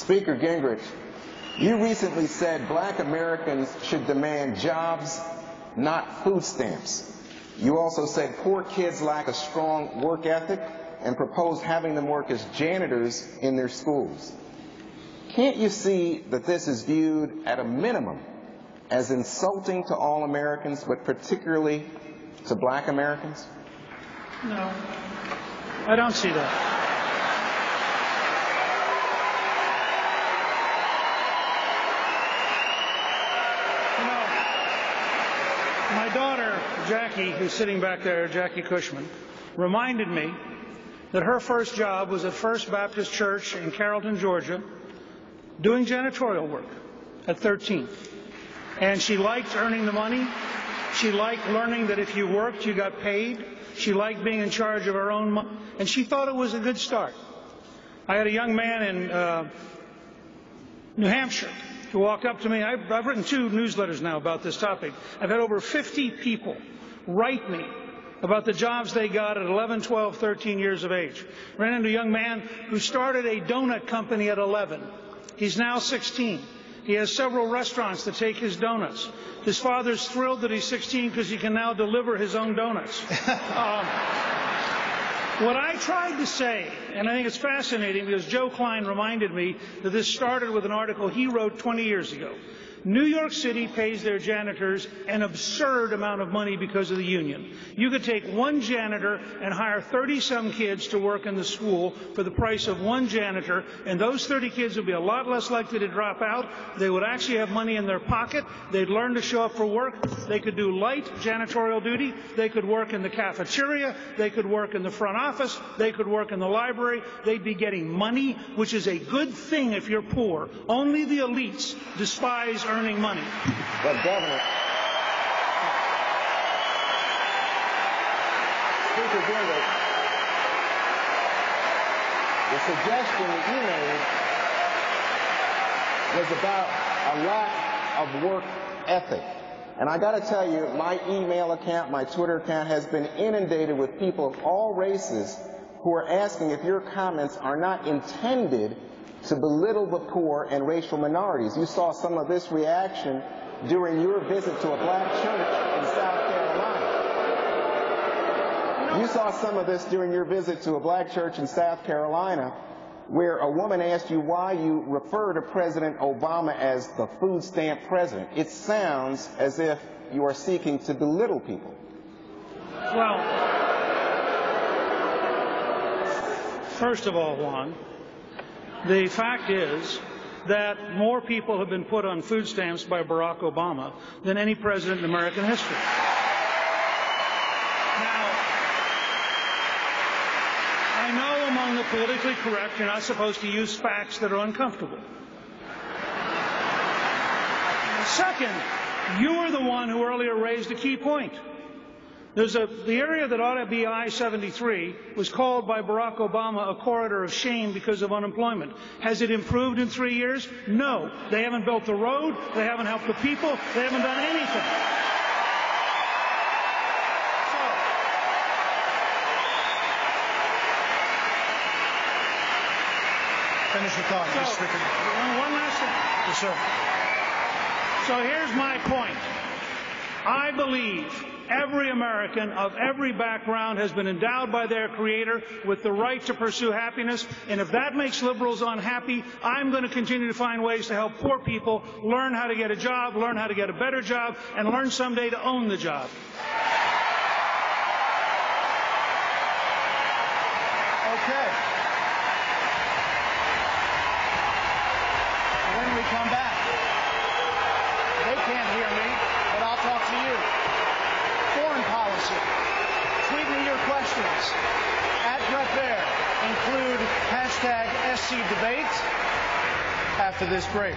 Speaker Gingrich, you recently said black Americans should demand jobs, not food stamps. You also said poor kids lack a strong work ethic and proposed having them work as janitors in their schools. Can't you see that this is viewed at a minimum as insulting to all Americans, but particularly to black Americans? No, I don't see that. My daughter, Jackie, who's sitting back there, Jackie Cushman, reminded me that her first job was at First Baptist Church in Carrollton, Georgia, doing janitorial work at 13. And she liked earning the money. She liked learning that if you worked, you got paid. She liked being in charge of her own money. And she thought it was a good start. I had a young man in New Hampshire who walked up to me. I've written 2 newsletters now about this topic. I've had over 50 people write me about the jobs they got at 11, 12, 13 years of age. Ran into a young man who started a donut company at 11. He's now 16. He has several restaurants that take his donuts. His father's thrilled that he's 16 because he can now deliver his own donuts. What I tried to say, and I think it's fascinating because Joe Klein reminded me that this started with an article he wrote 20 years ago. New York City pays their janitors an absurd amount of money because of the union. You could take one janitor and hire 30-some kids to work in the school for the price of one janitor, and those 30 kids would be a lot less likely to drop out. They would actually have money in their pocket. They'd learn to show up for work. They could do light janitorial duty. They could work in the cafeteria. They could work in the front office. They could work in the library. They'd be getting money, which is a good thing if you're poor. Only the elites despise earning money. But Governor, Speaker Gingrich, the suggestion that you made was about a lack of work ethic. And I got to tell you, my email account, my Twitter account has been inundated with people of all races who are asking if your comments are not intended to belittle the poor and racial minorities. You saw some of this reaction during your visit to a black church in South Carolina. You saw some of this during your visit to a black church in South Carolina, where a woman asked you why you refer to President Obama as the food stamp president. It sounds as if you are seeking to belittle people. Well, first of all, Juan, the fact is that more people have been put on food stamps by Barack Obama than any president in American history. Now, I know among the politically correct, you're not supposed to use facts that are uncomfortable. Second, you were the one who earlier raised a key point. The area that ought to be I-73 was called by Barack Obama a corridor of shame because of unemployment. Has it improved in 3 years? No. They haven't built the road. They haven't helped the people. They haven't done anything. Finish your thought, Mr. Speaker. One last thing. Yes, sir. So here's my point. I believe every American of every background has been endowed by their Creator with the right to pursue happiness, and if that makes liberals unhappy, I'm going to continue to find ways to help poor people learn how to get a job, learn how to get a better job, and learn someday to own the job. Okay. When we come back, they can't hear me, but I'll talk to you. Foreign policy. Tweet me your questions. @BrettBaer. Include #SCDebate after this break.